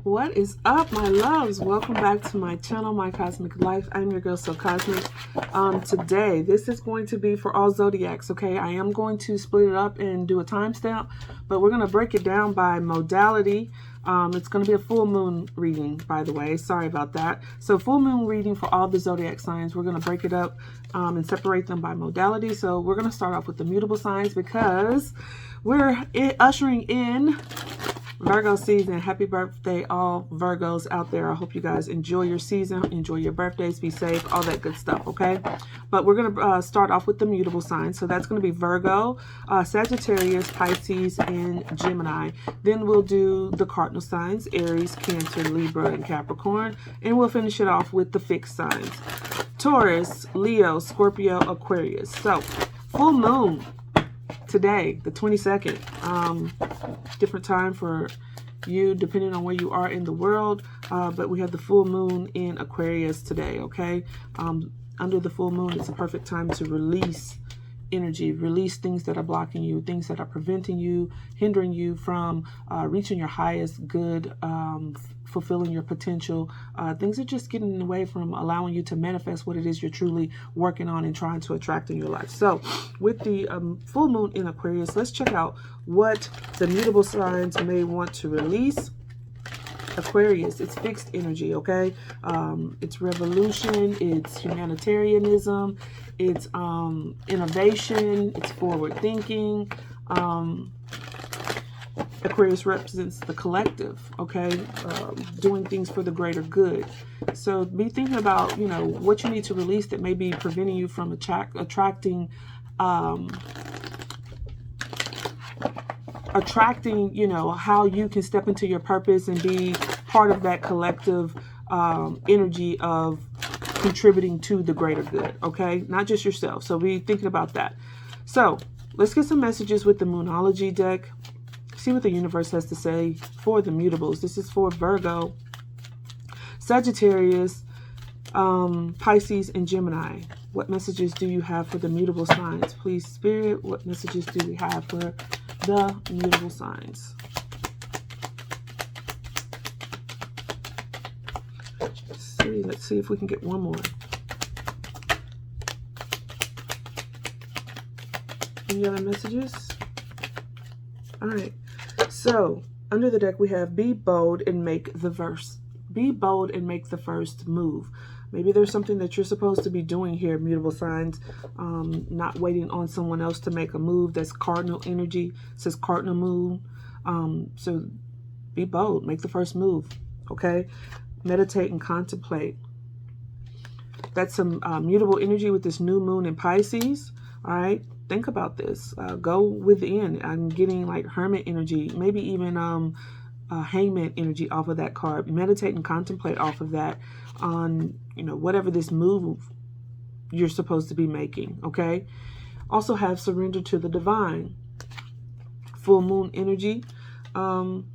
What is up, my loves? Welcome back to my channel, My Cosmic Life. I'm your girl, So Cosmic. Today, this is going to be for all zodiacs, okay? I am going to split it up and do a timestamp, but we're going to break it down by modality. It's going to be a full moon reading, by the way. Sorry about that. So full moon reading for all the zodiac signs. We're going to break it up and separate them by modality. So we're going to start off with the mutable signs because we're ushering in Virgo season. Happy birthday, all Virgos out there. I hope you guys enjoy your season, enjoy your birthdays, be safe, all that good stuff, okay? But we're going to start off with the mutable signs. So that's going to be Virgo, Sagittarius, Pisces, and Gemini. Then we'll do the cardinal signs, Aries, Cancer, Libra, and Capricorn. And we'll finish it off with the fixed signs, Taurus, Leo, Scorpio, Aquarius. So full moon today, the 22nd. Different time for you depending on where you are in the world, but we have the full moon in Aquarius today, okay? Under the full moon, it's a perfect time to release energy, release things that are blocking you, things that are preventing you, hindering you from reaching your highest good, fulfilling your potential. Things are just getting in the way from allowing you to manifest what it is you're truly working on and trying to attract in your life. So with the full moon in Aquarius, let's check out what the mutable signs may want to release. Aquarius, it's fixed energy, okay? It's revolution, it's humanitarianism, it's innovation, it's forward thinking. Aquarius represents the collective, okay? Doing things for the greater good. So be thinking about, you know, what you need to release that may be preventing you from attracting, you know, how you can step into your purpose and be part of that collective energy of contributing to the greater good, okay? Not just yourself. So be thinking about that. So let's get some messages with the Moonology deck. See what the universe has to say for the mutables. This is for Virgo, Sagittarius, Pisces, and Gemini. What messages do you have for the mutable signs? Please, Spirit, what messages do we have for the mutable signs? Let's see if we can get one more. Any other messages? All right. So under the deck we have be bold and make the first. Be bold and make the first move. Maybe there's something that you're supposed to be doing here, mutable signs, not waiting on someone else to make a move. That's cardinal energy. It says cardinal moon. So be bold, make the first move, okay? Meditate and contemplate. That's some mutable energy with this new moon in Pisces, all right? Think about this. Go within. I'm getting like hermit energy, maybe even hangman energy off of that card. Meditate and contemplate off of that on, you know, whatever this move you're supposed to be making, okay? Also have surrender to the divine. Full moon energy. And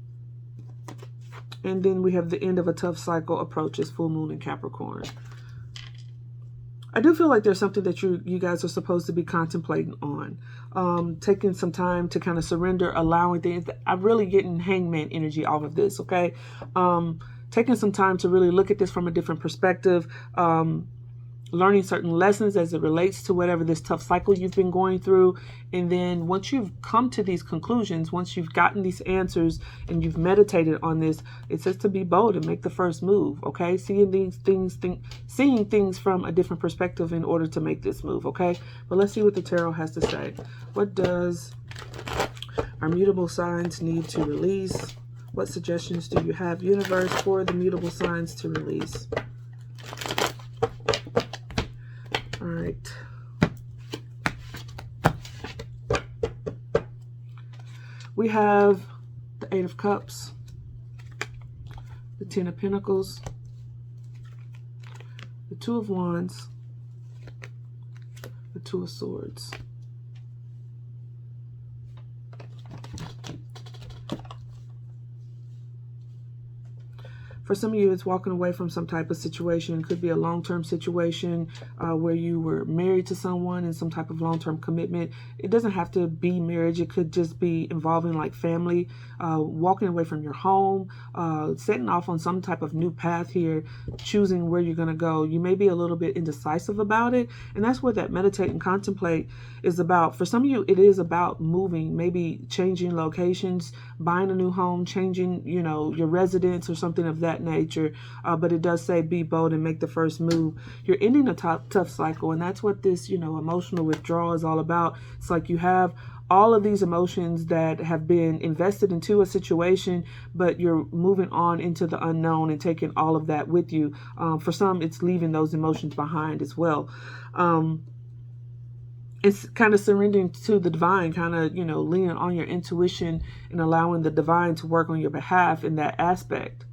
then we have the end of a tough cycle approaches, full moon in Capricorn. I do feel like there's something that you guys are supposed to be contemplating on. Taking some time to kind of surrender, allowing things. I'm really getting hangman energy off of this, okay? Taking some time to really look at this from a different perspective. Learning certain lessons as it relates to whatever this tough cycle you've been going through. And then once you've come to these conclusions, once you've gotten these answers and you've meditated on this, it says to be bold and make the first move, okay? Seeing things from a different perspective in order to make this move, okay? But let's see what the tarot has to say. What does our mutable signs need to release? What suggestions do you have, universe, for the mutable signs to release? All right. We have the Eight of Cups, the Ten of Pentacles, the Two of Wands, the Two of Swords. For some of you, it's walking away from some type of situation. It could be a long-term situation where you were married to someone in some type of long-term commitment. It doesn't have to be marriage. It could just be involving like family, walking away from your home, setting off on some type of new path here, choosing where you're going to go. You may be a little bit indecisive about it. And that's what that meditate and contemplate is about. For some of you, it is about moving, maybe changing locations, buying a new home, changing, you know, your residence or something of that nature. But it does say be bold and make the first move. You're ending a tough cycle. And that's what this, you know, emotional withdrawal is all about. It's like you have all of these emotions that have been invested into a situation, but you're moving on into the unknown and taking all of that with you. For some, it's leaving those emotions behind as well. It's kind of surrendering to the divine, kind of, you know, leaning on your intuition and allowing the divine to work on your behalf in that aspect.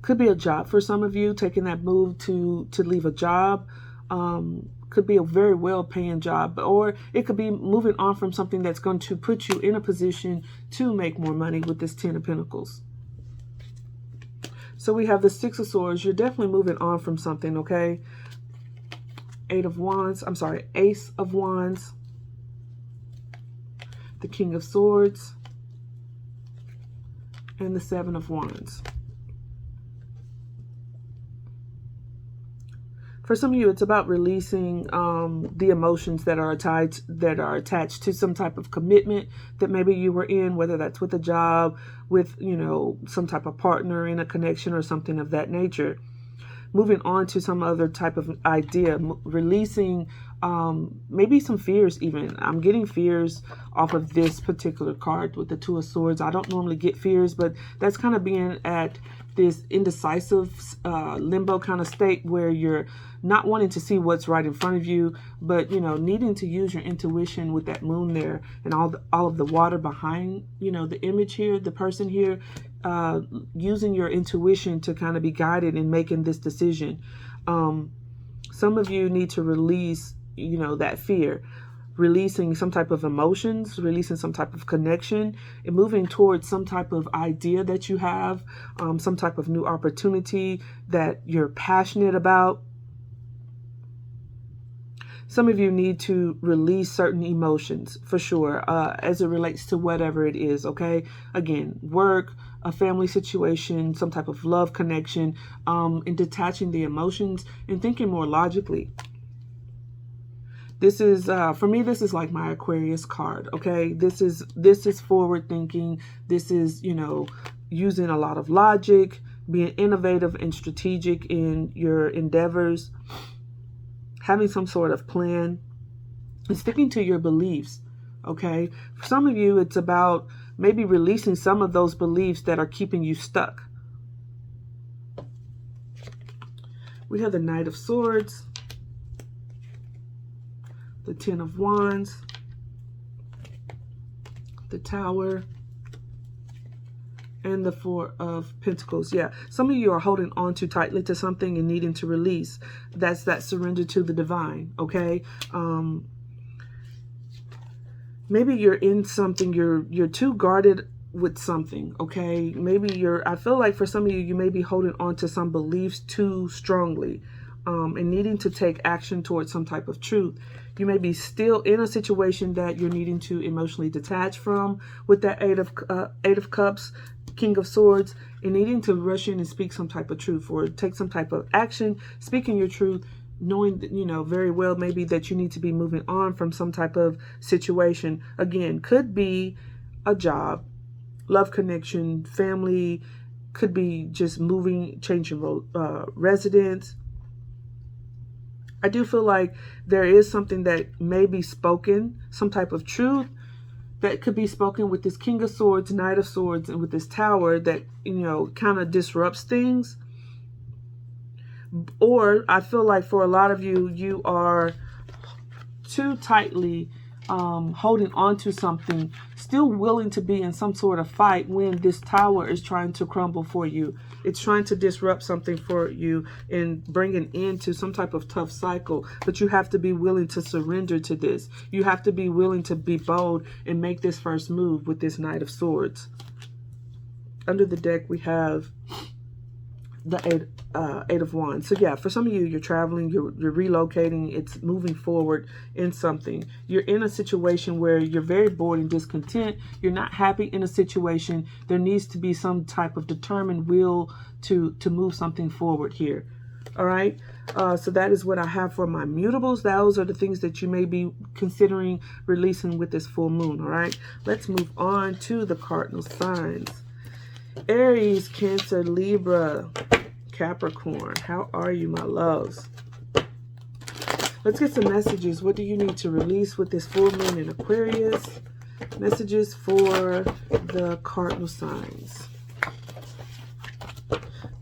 Could be a job for some of you, taking that move to leave a job. Could be a very well-paying job, or it could be moving on from something that's going to put you in a position to make more money with this 10 of Pentacles. So we have the 6 of Swords. You're definitely moving on from something, okay? Ace of Wands. The King of Swords. And the 7 of Wands. For some of you, it's about releasing the emotions that are attached to some type of commitment that maybe you were in, whether that's with a job, with, you know, some type of partner in a connection or something of that nature. Moving on to some other type of idea, releasing maybe some fears even. I'm getting fears off of this particular card with the 2 of Swords. I don't normally get fears, but that's kind of being at this indecisive limbo kind of state where you're not wanting to see what's right in front of you, but, you know, needing to use your intuition with that moon there and all of the water behind, you know, the image here, the person here, using your intuition to kind of be guided in making this decision. Some of you need to release, you know, that fear, releasing some type of emotions, releasing some type of connection, and moving towards some type of idea that you have, some type of new opportunity that you're passionate about. Some of you need to release certain emotions for sure, as it relates to whatever it is, okay? Again, work, a family situation, some type of love connection, and detaching the emotions and thinking more logically. This is, for me, this is like my Aquarius card, okay? This is forward thinking. This is, you know, using a lot of logic, being innovative and strategic in your endeavors, having some sort of plan, and sticking to your beliefs, okay? For some of you, it's about maybe releasing some of those beliefs that are keeping you stuck. We have the Knight of Swords, the 10 of Wands, the Tower, and the 4 of Pentacles. Yeah, some of you are holding on too tightly to something and needing to release. That's that surrender to the divine, okay? Maybe you're in something, you're too guarded with something, okay? Maybe I feel like for some of you, you may be holding on to some beliefs too strongly, and needing to take action towards some type of truth. You may be still in a situation that you're needing to emotionally detach from with that Eight of Cups, King of Swords, and needing to rush in and speak some type of truth or take some type of action, speaking your truth, knowing that, you know, very well maybe that you need to be moving on from some type of situation. Again, could be a job, love connection, family, could be just moving, changing residence. I do feel like there is something that may be spoken, some type of truth that could be spoken with this King of Swords, Knight of Swords, and with this Tower that, you know, kind of disrupts things. Or I feel like for a lot of you, you are too tightly holding on to something, still willing to be in some sort of fight when this Tower is trying to crumble for you. It's trying to disrupt something for you and bring an end to some type of tough cycle. But you have to be willing to surrender to this. You have to be willing to be bold and make this first move with this Knight of Swords. under the deck, we have the Eight of Wands. So yeah, for some of you, you're traveling, you're relocating, it's moving forward in something. You're in a situation where you're very bored and discontent. You're not happy in a situation. There needs to be some type of determined will to move something forward here. All right. So that is what I have for my mutables. Those are the things that you may be considering releasing with this full moon. All right. Let's move on to the cardinal signs. Aries, Cancer, Libra, Capricorn. How are you, my loves? Let's get some messages. What do you need to release with this full moon in Aquarius? Messages for the cardinal signs.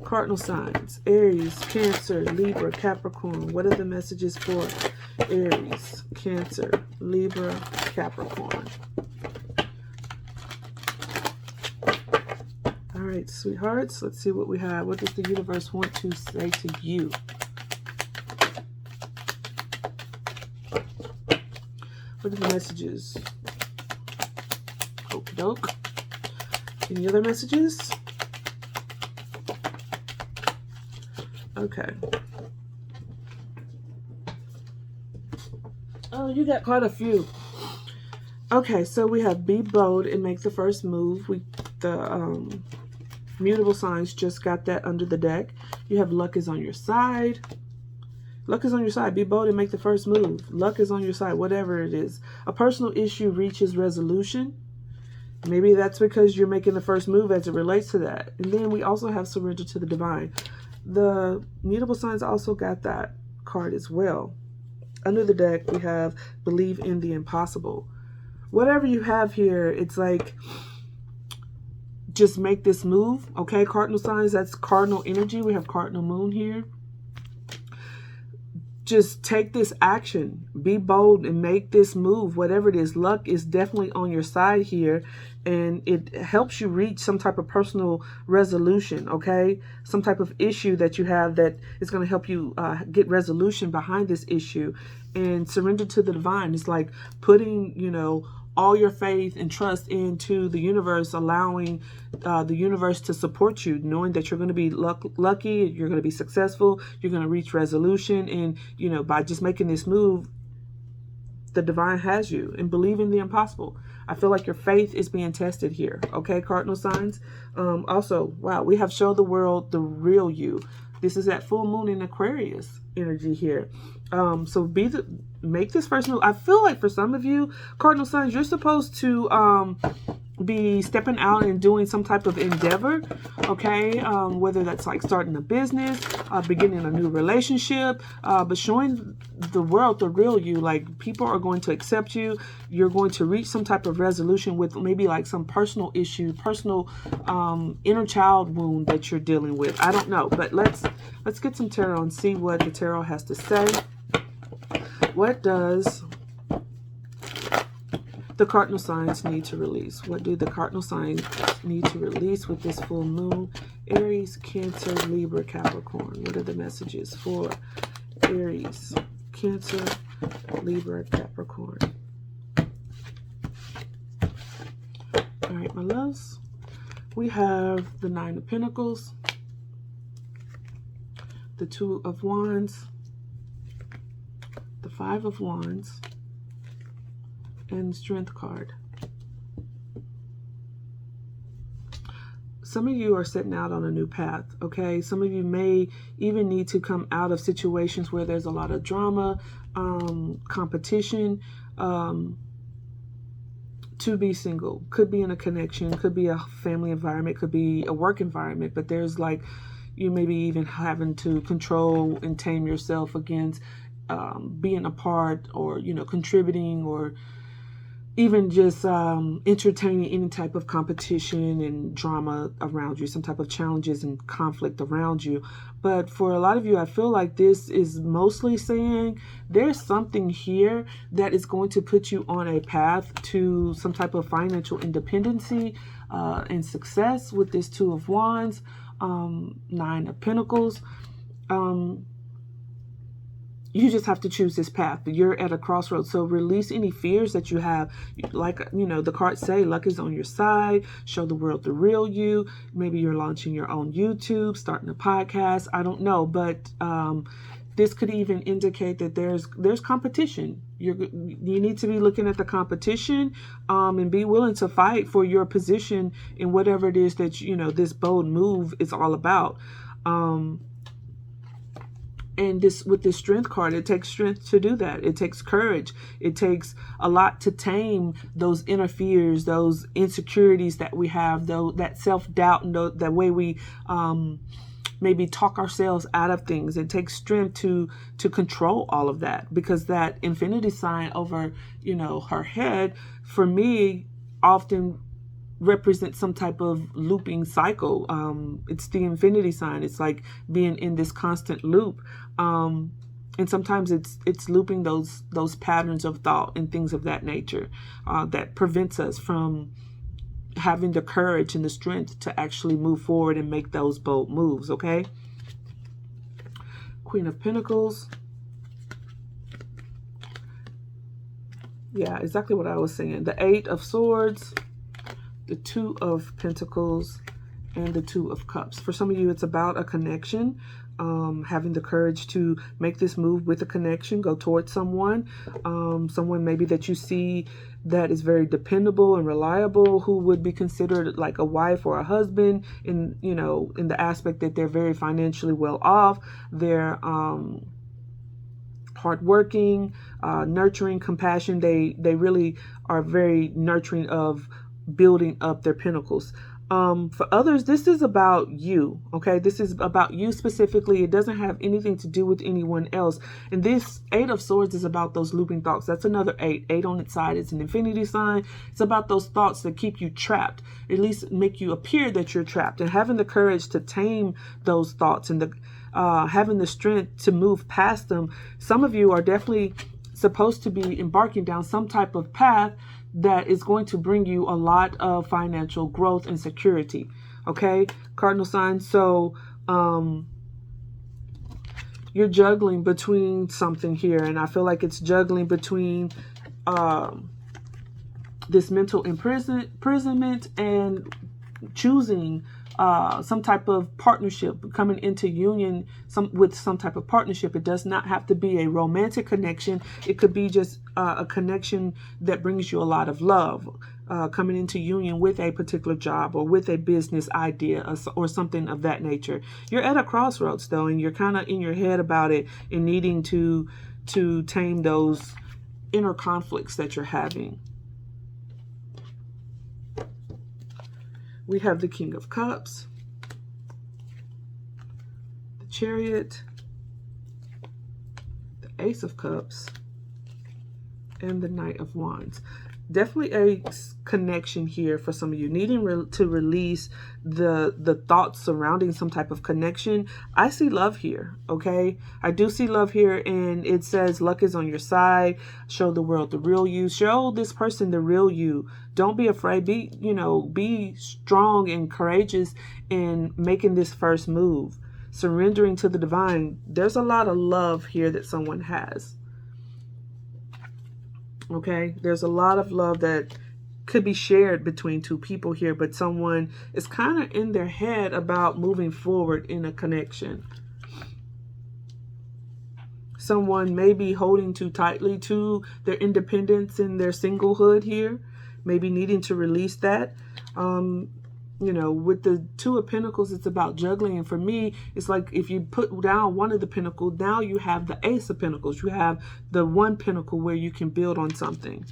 Cardinal signs. Aries, Cancer, Libra, Capricorn. What are the messages for Aries, Cancer, Libra, Capricorn? All right, sweethearts, let's see what we have. What does the universe want to say to you? What are the messages? Okie doke. Any other messages? Okay. Oh, you got quite a few. Okay, so we have be bold and make the first move. The mutable signs just got that under the deck. You have luck is on your side. Luck is on your side. Be bold and make the first move. Luck is on your side, whatever it is. A personal issue reaches resolution. Maybe that's because you're making the first move as it relates to that. And then we also have surrender to the divine. The mutable signs also got that card as well. Under the deck, we have believe in the impossible. Whatever you have here, it's like, just make this move. Okay, cardinal signs, that's cardinal energy. We have cardinal moon here. Just take this action. Be bold and make this move. Whatever it is, luck is definitely on your side here. And it helps you reach some type of personal resolution, okay? Some type of issue that you have that is going to help you get resolution behind this issue. And surrender to the divine. It's like putting, you know, all your faith and trust into the universe, allowing the universe to support you, knowing that you're going to be lucky, you're going to be successful, you're going to reach resolution. And, you know, by just making this move, the divine has you. And believe in the impossible. I feel like your faith is being tested here. Okay, cardinal signs. Also, wow, we have show the world the real you. This is that full moon in Aquarius energy here. So make this first move. I feel like for some of you, cardinal signs, you're supposed to be stepping out and doing some type of endeavor, okay? Whether that's like starting a business, beginning a new relationship, but showing the world the real you. Like, people are going to accept you. You're going to reach some type of resolution with maybe like some personal issue, personal inner child wound that you're dealing with. I don't know, but let's get some tarot and see what the tarot has to say. What does the cardinal signs need to release? What do the cardinal signs need to release with this full moon? Aries, Cancer, Libra, Capricorn. What are the messages for Aries, Cancer, Libra, Capricorn? All right, my loves. We have the Nine of Pentacles, the Two of Wands, the Five of Wands, and Strength card. Some of you are setting out on a new path, okay? Some of you may even need to come out of situations where there's a lot of drama, competition, to be single. Could be in a connection, could be a family environment, could be a work environment, but there's like, you may be even having to control and tame yourself against being a part, or, you know, contributing, or even just entertaining any type of competition and drama around you, some type of challenges and conflict around you. But for a lot of you, I feel like this is mostly saying there's something here that is going to put you on a path to some type of financial independency and success with this Two of Wands, Nine of Pentacles. you just have to choose this path. But you're at a crossroads. So release any fears that you have. Like, you know, the cards say, luck is on your side. Show the world the real you. Maybe you're launching your own YouTube, starting a podcast. I don't know. But this could even indicate that there's competition. You need to be looking at the competition and be willing to fight for your position in whatever it is that, you know, this bold move is all about. And this, with this strength card, it takes strength to do that. It takes courage. It takes a lot to tame those inner fears, those insecurities that we have, though, that self-doubt, and that way we maybe talk ourselves out of things. It takes strength to control all of that, because that infinity sign over, you know, her head, for me, often represents some type of looping cycle. It's the infinity sign. It's like being in this constant loop. And sometimes it's looping those patterns of thought and things of that nature that prevents us from having the courage and the strength to actually move forward and make those bold moves. Okay. Queen of Pentacles. Yeah, exactly what I was saying. The 8 of Swords, the 2 of Pentacles, and the 2 of Cups. For some of you, it's about a connection, having the courage to make this move with a connection, go towards someone, someone maybe that you see that is very dependable and reliable, who would be considered like a wife or a husband in, you know, in the aspect that they're very financially well off, they're hardworking, nurturing, compassion. They really are very nurturing of building up their pinnacles. For others, this is about you. Okay. This is about you specifically. It doesn't have anything to do with anyone else. And this 8 of Swords is about those looping thoughts. That's another 8 on its side. It's an infinity sign. It's about those thoughts that keep you trapped, at least make you appear that you're trapped, and having the courage to tame those thoughts and having the strength to move past them. Some of you are definitely supposed to be embarking down some type of path that is going to bring you a lot of financial growth and security. Okay, cardinal sign. So you're juggling between something here, and I feel like it's juggling between this mental imprisonment and choosing some type of partnership, coming into union with some type of partnership. It does not have to be a romantic connection. It could be just a connection that brings you a lot of love, coming into union with a particular job or with a business idea or something of that nature. You're at a crossroads though, and you're kind of in your head about it and needing to tame those inner conflicts that you're having. We have the King of Cups, the Chariot, the Ace of Cups, and the Knight of Wands. Definitely a connection here for some of you, needing to release the thoughts surrounding some type of connection. I see love here, okay? I do see love here, and it says luck is on your side. Show the world the real you. Show this person the real you. Don't be afraid. Be strong and courageous in making this first move, surrendering to the divine. There's a lot of love here that someone has. Okay, there's a lot of love that could be shared between two people here, but someone is kind of in their head about moving forward in a connection. Someone may be holding too tightly to their independence and their singlehood here, maybe needing to release that. You know, with the 2 of Pentacles, it's about juggling. And for me, it's like if you put down one of the pentacles, now you have the Ace of Pentacles. You have the 1 pentacle where you can build on something.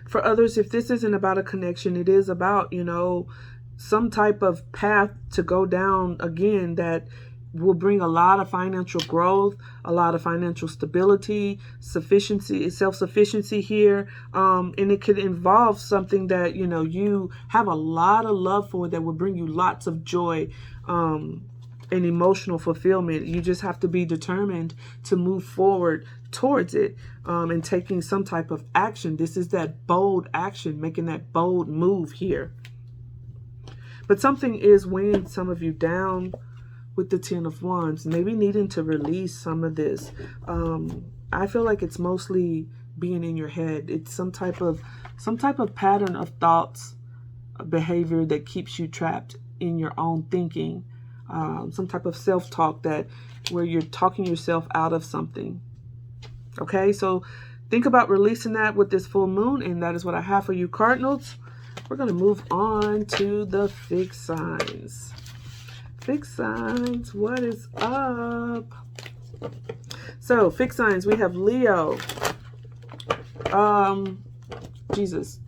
For others, if this isn't about a connection, it is about, you know, some type of path to go down again that will bring a lot of financial growth, a lot of financial stability, sufficiency, self-sufficiency here. And it could involve something that, you know, you have a lot of love for, that will bring you lots of joy and emotional fulfillment. You just have to be determined to move forward towards it and taking some type of action. This is that bold action, making that bold move here. But something is weighing some of you down with the Ten of Wands, maybe needing to release some of this. I feel like it's mostly being in your head. It's some type of pattern of thoughts, behavior that keeps you trapped in your own thinking. Some type of self-talk where you're talking yourself out of something. Okay, so think about releasing that with this full moon, and that is what I have for you, Cardinals. We're going to move on to the fixed signs. Fixed signs, what is up? So, fixed signs, we have Leo,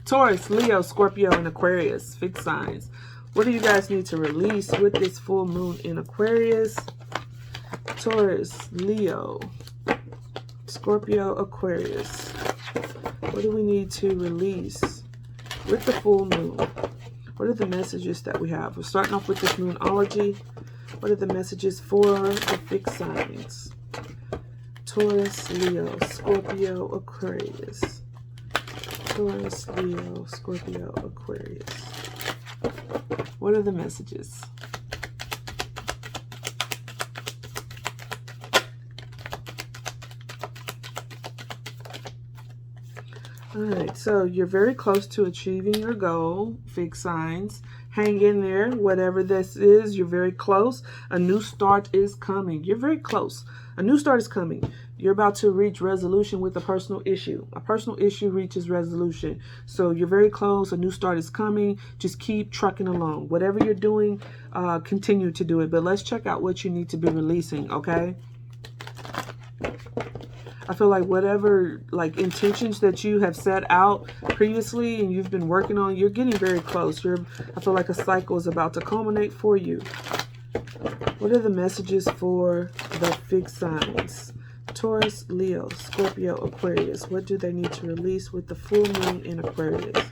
Taurus, Leo, Scorpio, and Aquarius. Fixed signs. What do you guys need to release with this full moon in Aquarius? Taurus, Leo, Scorpio, Aquarius. What do we need to release with the full moon? What are the messages that we have? We're starting off with this moonology. What are the messages for the fixed signs? Taurus, Leo, Scorpio, Aquarius. Taurus, Leo, Scorpio, Aquarius. What are the messages? All right, so you're very close to achieving your goal, fixed signs. Hang in there, whatever this is, you're very close. A new start is coming. You're very close. A new start is coming. You're about to reach resolution with a personal issue. A personal issue reaches resolution. So you're very close. A new start is coming. Just keep trucking along. Whatever you're doing, continue to do it. But let's check out what you need to be releasing, okay? I feel like whatever intentions that you have set out previously and you've been working on, you're getting very close. I feel like a cycle is about to culminate for you. What are the messages for the fixed signs? Taurus, Leo, Scorpio, Aquarius. What do they need to release with the full moon in Aquarius?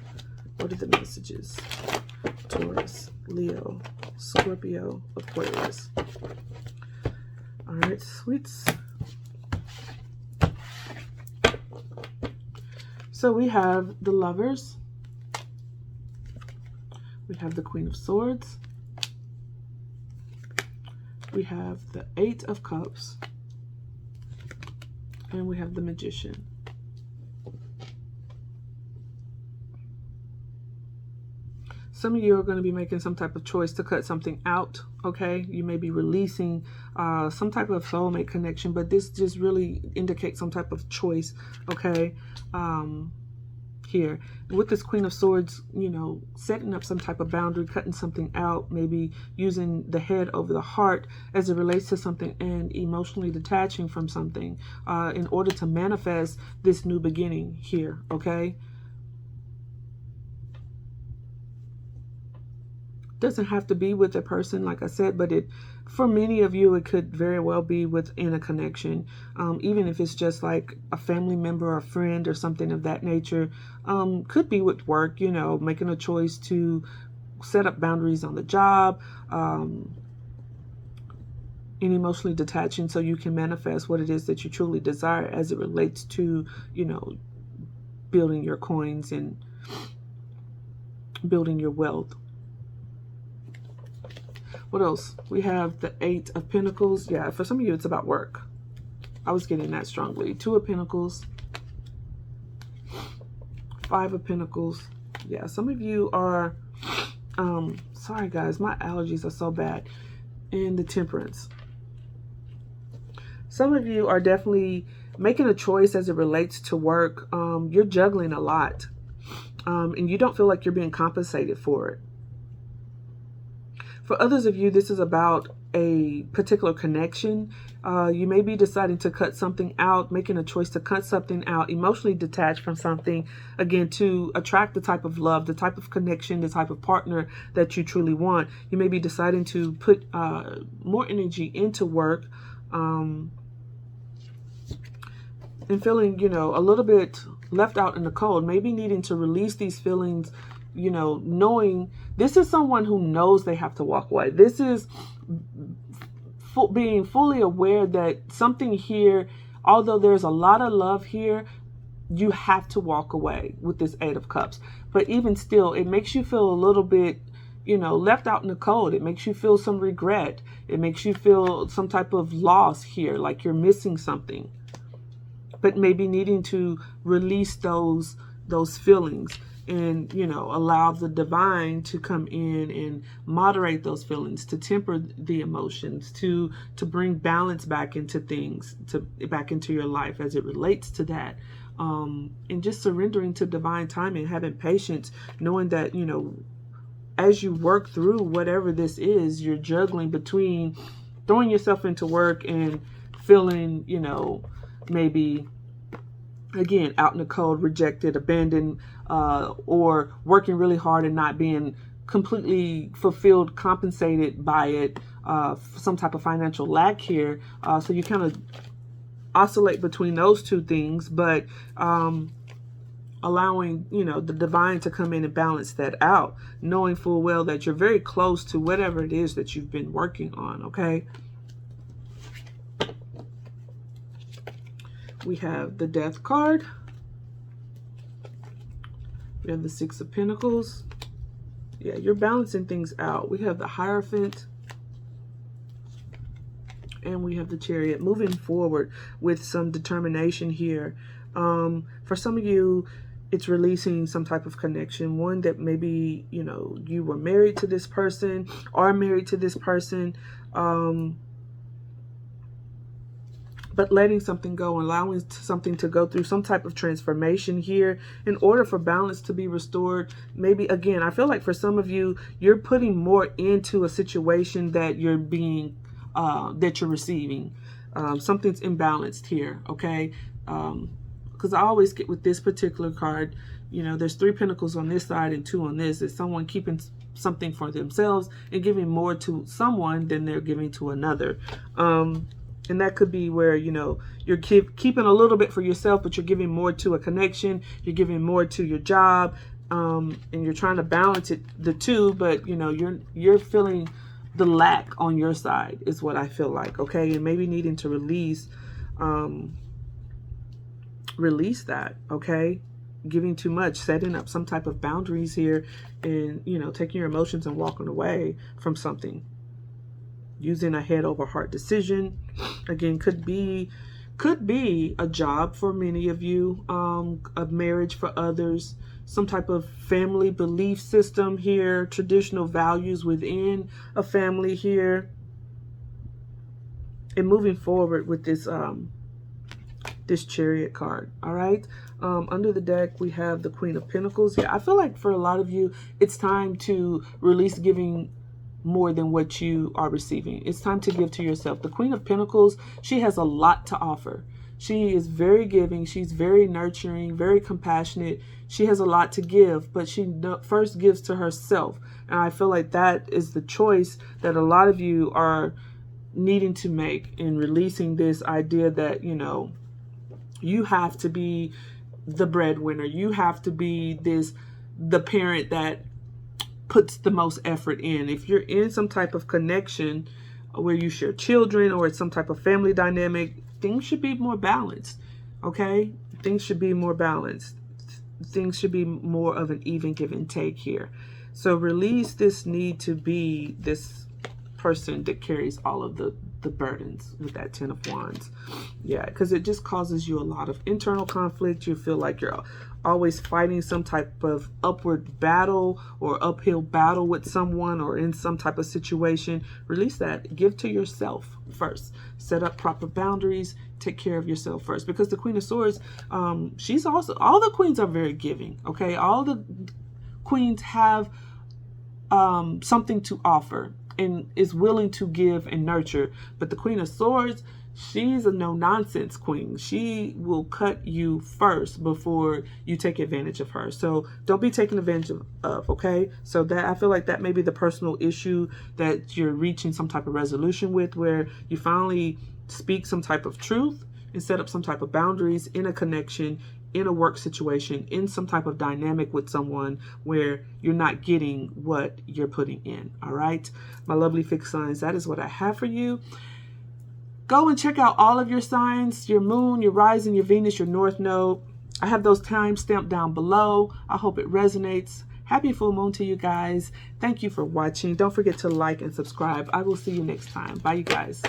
What are the messages? Taurus, Leo, Scorpio, Aquarius. All right, sweets. So we have the Lovers. We have the Queen of Swords. We have the Eight of Cups. And we have the Magician. Some of you are going to be making some type of choice to cut something out, okay? You may be releasing some type of soulmate connection, but this just really indicates some type of choice, okay? Here, with this Queen of Swords, you know, setting up some type of boundary, cutting something out, maybe using the head over the heart as it relates to something and emotionally detaching from something in order to manifest this new beginning here, okay? Doesn't have to be with a person, like I said, but for many of you, it could very well be within a connection, even if it's just like a family member or a friend or something of that nature. Could be with work, you know, making a choice to set up boundaries on the job, and emotionally detaching so you can manifest what it is that you truly desire as it relates to, you know, building your coins and building your wealth. What else? We have the Eight of Pentacles. Yeah, for some of you, it's about work. I was getting that strongly. Two of Pentacles. Five of Pentacles. Yeah, some of you are, sorry guys, my allergies are so bad. And the Temperance. Some of you are definitely making a choice as it relates to work. You're juggling a lot. And you don't feel like you're being compensated for it. For others of you, this is about a particular connection. You may be deciding to cut something out, making a choice to cut something out, emotionally detached from something, again, to attract the type of love, the type of connection, the type of partner that you truly want. You may be deciding to put more energy into work and feeling, you know, a little bit left out in the cold, maybe needing to release these feelings, you know, knowing this is someone who knows they have to walk away. This is being fully aware that something here, although there's a lot of love here, you have to walk away with this Eight of Cups. But even still, it makes you feel a little bit, you know, left out in the cold. It makes you feel some regret. It makes you feel some type of loss here, like you're missing something. But maybe needing to release those feelings and, you know, allow the divine to come in and moderate those feelings, to temper the emotions, to bring balance back into things, back into your life as it relates to that. And just surrendering to divine timing, having patience, knowing that, you know, as you work through whatever this is, you're juggling between throwing yourself into work and feeling, you know, maybe, again, out in the cold, rejected, abandoned, or working really hard and not being completely fulfilled, compensated by it, some type of financial lack here. So you kind of oscillate between those two things, but allowing, you know, the divine to come in and balance that out, knowing full well that you're very close to whatever it is that you've been working on, okay? We have the Death card. We have the Six of Pentacles. Yeah, you're balancing things out. We have the Hierophant. And we have the Chariot, moving forward with some determination here. For some of you, it's releasing some type of connection. One that maybe, you know, you were married to this person, are married to this person, but letting something go, allowing something to go through some type of transformation here in order for balance to be restored. Maybe, again, I feel like for some of you, you're putting more into a situation that you're being, that you're receiving. Something's imbalanced here, okay? Because I always get with this particular card, you know, there's 3 pentacles on this side and 2 on this. Is someone keeping something for themselves and giving more to someone than they're giving to another. And that could be where, you know, you're keeping a little bit for yourself, but you're giving more to a connection. You're giving more to your job, and you're trying to balance the two. But, you know, you're feeling the lack on your side is what I feel like, okay? And maybe needing to release that, okay? Giving too much, setting up some type of boundaries here, and, you know, taking your emotions and walking away from something. Using a head over heart decision, again, could be a job for many of you, a marriage for others, some type of family belief system here, traditional values within a family here, and moving forward with this this Chariot card. All right, under the deck we have the Queen of Pentacles. Yeah, I feel like for a lot of you, it's time to release giving more than what you are receiving. It's time to give to yourself. The Queen of Pentacles, she has a lot to offer. She is very giving. She's very nurturing, very compassionate. She has a lot to give, but she first gives to herself. And I feel like that is the choice that a lot of you are needing to make in releasing this idea that, you know, you have to be the breadwinner. You have to be the parent that puts the most effort in. If you're in some type of connection where you share children or it's some type of family dynamic, things should be more balanced, okay? Things should be more balanced. Things should be more of an even give and take here. So release this need to be this person that carries all of the burdens with that 10 of Wands. Yeah, because it just causes you a lot of internal conflict. You feel like you're always fighting some type of upward battle or uphill battle with someone or in some type of situation. Release that. Give to yourself first. Set up proper boundaries. Take care of yourself first. Because the Queen of Swords, she's also, all the queens are very giving, okay? All the queens have something to offer and is willing to give and nurture. But the Queen of Swords, she's a no-nonsense queen. She will cut you first before you take advantage of her. So don't be taken advantage of, okay? So that, I feel like that may be the personal issue that you're reaching some type of resolution with, where you finally speak some type of truth and set up some type of boundaries in a connection, in a work situation, in some type of dynamic with someone where you're not getting what you're putting in. All right, my lovely fixed signs, that is what I have for you. Go and check out all of your signs, your moon, your rising, your Venus, your north node. I have those time stamped down below. I hope it resonates. Happy full moon to you guys. Thank you for watching. Don't forget to like and subscribe. I will see you next time. Bye, you guys.